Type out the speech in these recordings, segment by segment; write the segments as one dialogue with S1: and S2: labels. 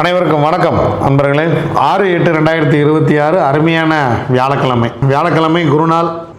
S1: அனைவருக்கும் வணக்கம் நண்பர்களே. 6/8/2026 அருமையான வியாழக்கிழமை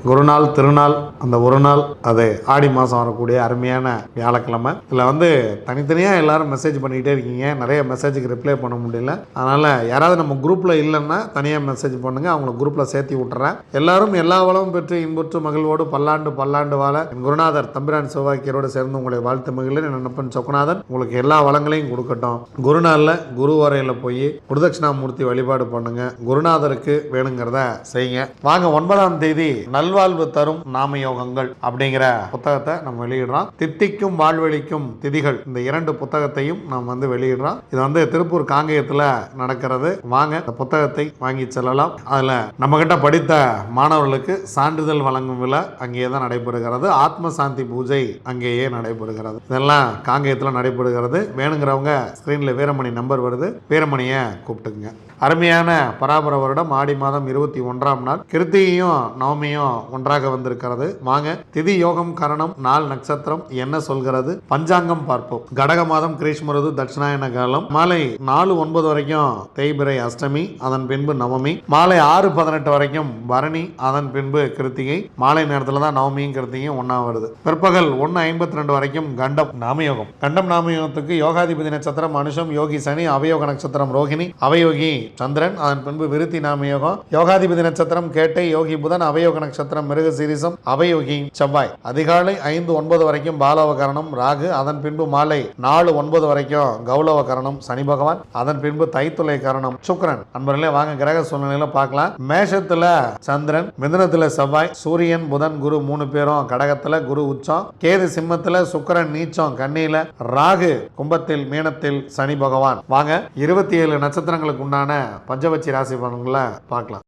S1: குருநாள் திருநாள், அந்த ஒரு நாள் அது ஆடி மாதம் வரக்கூடிய அருமையான வியாழக்கிழமை. இதில் தனித்தனியாக எல்லாரும் மெசேஜ் பண்ணிக்கிட்டே இருக்கீங்க. நிறைய மெசேஜுக்கு ரிப்ளை பண்ண முடியல. அதனால் யாராவது நம்ம குரூப்பில் இல்லைன்னா தனியாக மெசேஜ் பண்ணுங்கள், அவங்கள குரூப்பில் சேர்த்து விட்டுறேன். எல்லாரும் எல்லா வளமும் பெற்று இன்புற்று மகிழ்வோடு பல்லாண்டு வாழ என் குருநாதர் தம்பிரான் சிவவாக்கியரோடு சேர்ந்து உங்களை வாழ்த்து மகிழ்கிறேன். என் நண்பன் சொக்கநாதன் உங்களுக்கு எல்லா வளங்களையும் கொடுக்கட்டும். குருநாளில் குருவரையில் போய் குருதட்சிணாமூர்த்தி வழிபாடு பண்ணுங்க. குருநாதருக்கு வேணுங்கிறத செய்யுங்க. வாங்க, 9ஆம் தேதி நல்வாழ்வு தரும் நாம யோகங்கள் அப்படிங்கிற புத்தகத்தை நம்ம வெளியிடுறோம். தித்திக்கும் வாழ்வழிக்கும் திதிகள், இந்த 2 புத்தகத்தையும் நாம் வெளியிடுறோம். இது திருப்பூர் காங்கேயத்தில் நடக்கிறது. வாங்க, இந்த புத்தகத்தை வாங்கி செல்லலாம். அதில் நம்ம கிட்ட படித்த மாணவர்களுக்கு சான்றிதழ் வழங்கும் விழா அங்கேயே தான் நடைபெறுகிறது. ஆத்ம சாந்தி பூஜை அங்கேயே நடைபெறுகிறது. இதெல்லாம் காங்கேயத்தில் நடைபெறுகிறது. வேணுங்கிறவங்க ஸ்கிரீன்ல வீரமணி நம்பர் வருது, வீரமணியை கூப்பிட்டுங்க. அருமையான பராபர வருடம் ஆடி மாதம் 21ஆம் நாள், கிருத்திகையும் நவமியும் ஒன்றாக வந்திருக்கிறது. வாங்க, திதி யோகம் கரணம் நாள் நட்சத்திரம் என்ன சொல்கிறது, பஞ்சாங்கம் பார்ப்போம். கடக மாதம் கிரீஷ்மருது தட்சிணாயன காலம். மாலை 4:09 வரைக்கும் தேய்பிரை அஷ்டமி, அதன் பின்பு நவமி. மாலை 6:18 வரைக்கும் பரணி, அதன் பின்பு கிருத்திகை. மாலை நேரத்தில் தான் நவமியும் கிருத்திகையும் ஒன்னா வருது. பிற்பகல் 1:52 வரைக்கும் கண்டம் நாமயோகம். கண்டம் நாமயோகத்துக்கு யோகாதிபதி நட்சத்திரம் அனுஷம், யோகி சனி, அவயோக நட்சத்திரம் ரோகிணி, அவயோகி சந்திரன், அதன் பின்பு விருத்தி நாமயோகம். யோகாதிபதி நட்சத்திரம் கேட்டை, யோகி புதன், அவயோக நட்சத்திரம் மிருக சீரிசம், அவயோகி செவ்வாய். அதிகாலை 5:09 வரைக்கும் பாலவகரணம் ராகு, அதன் பின்பு மாலை 4:09 வரைக்கும் கௌலவகரணம் சனி பகவான், அதன் பின்பு தைத்துளை கரணம் சுக்கிரன். நண்பர்களே, வாங்க கிரக சூழ்நிலையில பார்க்கலாம். மேஷத்துல சந்திரன், மிதுனத்துல செவ்வாய், சூரியன் புதன் குரு 3 பேரும் கடகத்துல, குரு உச்சம், கேது சிம்மத்துல, சுக்கிரன் நீச்சம் கன்னியில, ராகு கும்பத்தில், மீனத்தில் சனி பகவான். வாங்க 27 நட்சத்திரங்களுக்கு உண்டான பஞ்சபட்சி ராசி பலன்களை பார்க்கலாம்.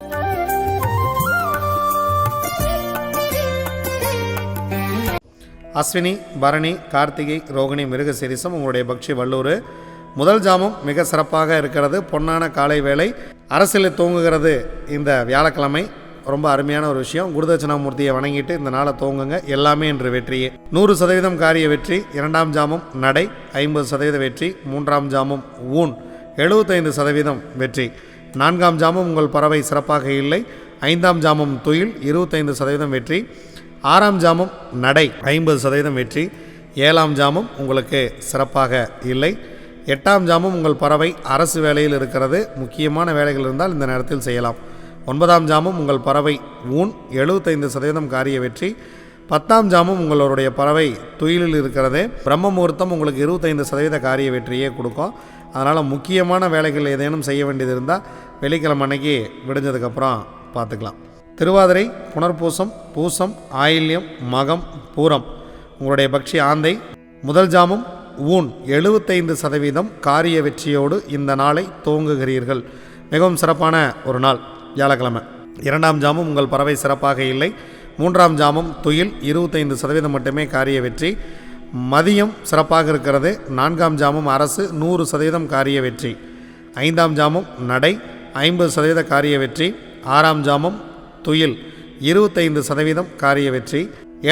S1: அஸ்வினி, பரணி, கார்த்திகை, ரோகிணி, மிருகசீரிசம் உங்களுடைய பக்ஷி வல்லூர். முதல் ஜாமம் மிக சிறப்பாக இருக்கிறது. பொன்னான காலை வேளை, அரசியலில் தூங்குகிறது இந்த வியாழக்கிழமை. ரொம்ப அருமையான ஒரு விஷயம். குருதட்சிணாமூர்த்தியை வணங்கிட்டு இந்த நாளை தூங்குங்க. எல்லாமே இன்று வெற்றியே. 100% காரிய வெற்றி. 2ஆம் ஜாமம் நடை 50% வெற்றி. 3ஆம் ஜாமம் ஊன் 75% வெற்றி. 4ஆம் ஜாமம் உங்கள் பறவை சிறப்பாக இல்லை. 5ஆம் ஜாமம் துயில் 25% வெற்றி. 6ஆம் ஜாமம் நடை 50% வெற்றி. 7ஆம் ஜாமம் உங்களுக்கு சிறப்பாக இல்லை. 8ஆம் ஜாமம் உங்கள் பறவை அரசு வேலையில் இருக்கிறது. முக்கியமான வேலைகள் இருந்தால் இந்த நேரத்தில் செய்யலாம். 9ஆம் ஜாமம் உங்கள் பறவை ஊன் 75% காரிய வெற்றி. 10ஆம் ஜாமம் உங்களுடைய பறவை துயிலில் இருக்கிறது. பிரம்ம முகூர்த்தம் உங்களுக்கு 25% காரிய வெற்றியே கொடுக்கும். அதனால் முக்கியமான வேலைகள் ஏதேனும் செய்ய வேண்டியது இருந்தால் வெள்ளிக்கிழமை அன்னைக்கு விடிஞ்சதுக்கப்புறம் பார்த்துக்கலாம். திருவாதிரை, புனர்பூசம், பூசம், ஆயில்யம், மகம், பூரம் உங்களுடைய பக்ஷி ஆந்தை. முதல் ஜாமம் ஊன் 75% காரிய வெற்றியோடு இந்த நாளை துவங்குகிறீர்கள். மிகவும் சிறப்பான ஒரு நாள் வியாழக்கிழமை. 2ஆம் ஜாமம் உங்கள் பறவை சிறப்பாக இல்லை. 3ஆம் ஜாமம் துயில் 25% மட்டுமே காரிய வெற்றி. மதியம் சிறப்பாக இருக்கிறது. 4ஆம் ஜாமம் அரசு 100% காரிய வெற்றி. 5ஆம் ஜாமம் நடை 50% காரிய வெற்றி. 6ஆம் ஜாமம் துயில் 25% காரிய வெற்றி.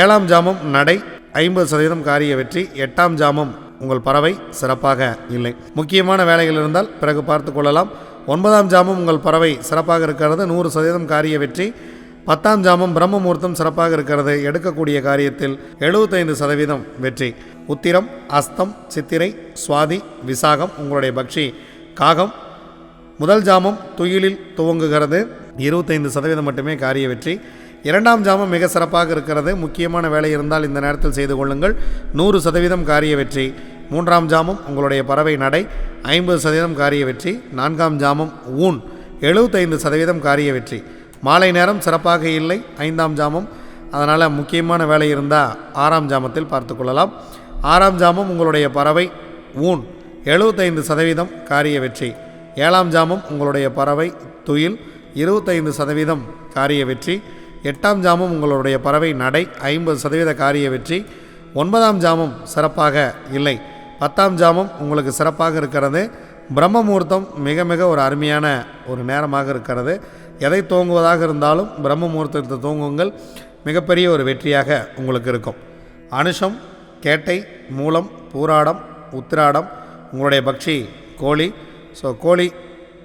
S1: 7ஆம் ஜாமம் நடை 50% காரிய வெற்றி. 8ஆம் ஜாமம் உங்கள் பறவை சிறப்பாக இல்லை. முக்கியமான வேலைகள் இருந்தால் பிறகு பார்த்து கொள்ளலாம். 9ஆம் ஜாமம் உங்கள் பறவை சிறப்பாக இருக்கிறது. 100% காரிய வெற்றி. 10ஆம் ஜாமம் பிரம்ம முகூர்த்தம் சிறப்பாக இருக்கிறது. எடுக்கக்கூடிய காரியத்தில் 75% வெற்றி. உத்திரம், அஸ்தம், சித்திரை, சுவாதி, விசாகம் உங்களுடைய பக்ஷி காகம். முதல் ஜாமம் துயிலில் துவங்குகிறது. 25% மட்டுமே காரிய வெற்றி. 2ஆம் ஜாமம் மிக சிறப்பாக இருக்கிறது. முக்கியமான வேலை இருந்தால் இந்த நேரத்தில் செய்து கொள்ளுங்கள். 100% காரிய வெற்றி. 3ஆம் ஜாமம் உங்களுடைய பறவை நடை 50% காரிய வெற்றி. 4ஆம் ஜாமம் ஊன் 75% காரிய வெற்றி. மாலை நேரம் சிறப்பாக இல்லை 5ஆம் ஜாமம். அதனால் முக்கியமான வேலை இருந்தால் 6ஆம் ஜாமத்தில் பார்த்து கொள்ளலாம். 6ஆம் ஜாமம் உங்களுடைய பறவை ஊன் 75% காரிய வெற்றி. 7ஆம் ஜாமம் உங்களுடைய பறவை துயில் 25% காரிய வெற்றி. 8ஆம் ஜாமம் உங்களுடைய பறவை நடை 50% காரிய வெற்றி. 9ஆம் ஜாமம் சிறப்பாக இல்லை. 10ஆம் ஜாமம் உங்களுக்கு சிறப்பாக இருக்கிறது. பிரம்ம முகூர்த்தம் மிக மிக ஒரு அருமையான ஒரு நேரமாக இருக்கிறது. எதை தூங்குவதாக இருந்தாலும் பிரம்ம முகூர்த்தத்தை தூங்குங்கள். மிகப்பெரிய ஒரு வெற்றியாக உங்களுக்கு இருக்கும். அனுஷம், கேட்டை, மூலம், பூராடம், உத்திராடம் உங்களுடைய பக்ஷி கோழி. ஸோ கோழி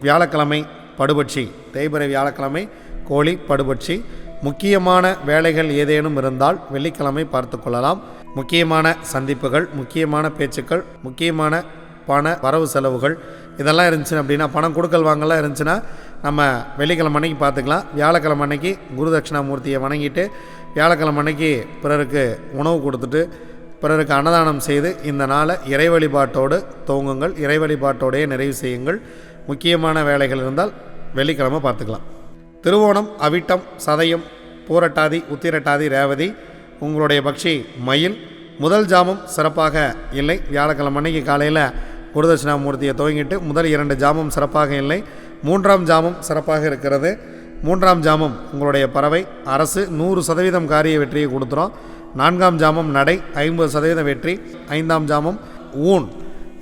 S1: வியாழக்கிழமை படுபட்சி, தேய்பிறை வியாழக்கிழமை கோழி படுபட்சி. முக்கியமான வேலைகள் ஏதேனும் இருந்தால் வெள்ளிக்கிழமை பார்த்து கொள்ளலாம். முக்கியமான சந்திப்புகள், முக்கியமான பேச்சுக்கள், முக்கியமான பண வரவு செலவுகள் இதெல்லாம் இருந்துச்சு அப்படின்னா, பணம் கொடுக்கல் வாங்கலாம் இருந்துச்சுன்னா நம்ம வெள்ளிக்கிழமை அன்னைக்கு பார்த்துக்கலாம். வியாழக்கிழமை அன்னைக்கு குரு தட்சிணாமூர்த்தியை வணங்கிட்டு வியாழக்கிழமை அன்னைக்கு பிறருக்கு உணவு கொடுத்துட்டு பிறருக்கு அன்னதானம் செய்து இந்த நாளை இறை வழிபாட்டோடு துவங்குங்கள். இறை வழிபாட்டோடையே நிறைவு செய்யுங்கள். முக்கியமான வேலைகள் இருந்தால் வெள்ளிக்கிழமை பார்த்துக்கலாம். திருவோணம், அவிட்டம், சதயம், பூரட்டாதி, உத்திரட்டாதி, ரேவதி உங்களுடைய பக்ஷி மயில். முதல் ஜாமம் சிறப்பாக இல்லை. வியாழக்கிழமை அன்னைக்கு காலையில் குருதட்சிணாமூர்த்தியை துவங்கிட்டு முதல் 2 ஜாமம் சிறப்பாக இல்லை. 3ஆம் ஜாமம் சிறப்பாக இருக்கிறது. 3ஆம் ஜாமம் உங்களுடைய பறவை அரசு 100% காரிய வெற்றியை கொடுத்துரும். 4ஆம் ஜாமம் நடை 50% வெற்றி. 5ஆம் ஜாமம் ஊன்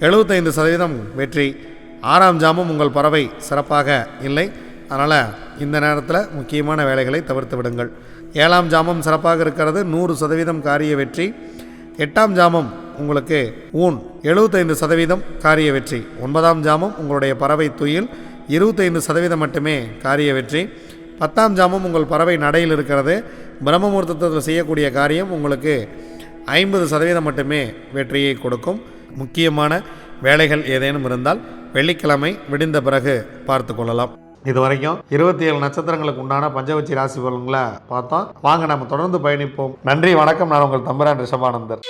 S1: 75% வெற்றி. 6ஆம் ஜாமம் உங்கள் பறவை சிறப்பாக இல்லை. அதனால் இந்த நேரத்தில் முக்கியமான வேலைகளை தவிர்த்து விடுங்கள். 7ஆம் ஜாமம் சிறப்பாக இருக்கிறது, 100% காரிய வெற்றி. 8ஆம் ஜாமம் உங்களுக்கு ஊன் 75% காரிய வெற்றி. 9ஆம் ஜாமம் உங்களுடைய பறவை துயில் 25% மட்டுமே காரிய வெற்றி. 10ஆம் ஜாமம் உங்கள் பறவை நடையில் இருக்கிறது. பிரம்ம முகூர்த்தத்தில் செய்யக்கூடிய காரியம் உங்களுக்கு 50% மட்டுமே வெற்றியை கொடுக்கும். முக்கியமான வேலைகள் ஏதேனும் இருந்தால் வெள்ளிக்கிழமை விடிந்த பிறகு பார்த்து கொள்ளலாம். இது வரைக்கும் 27 நட்சத்திரங்களுக்கு உண்டான பஞ்சவச்சி ராசி பலன்களை பார்த்தோம். வாங்க நம்ம தொடர்ந்து பயணிப்போம். நன்றி, வணக்கம். நான் உங்கள் தம்புரான் ரிஷபானந்தர்.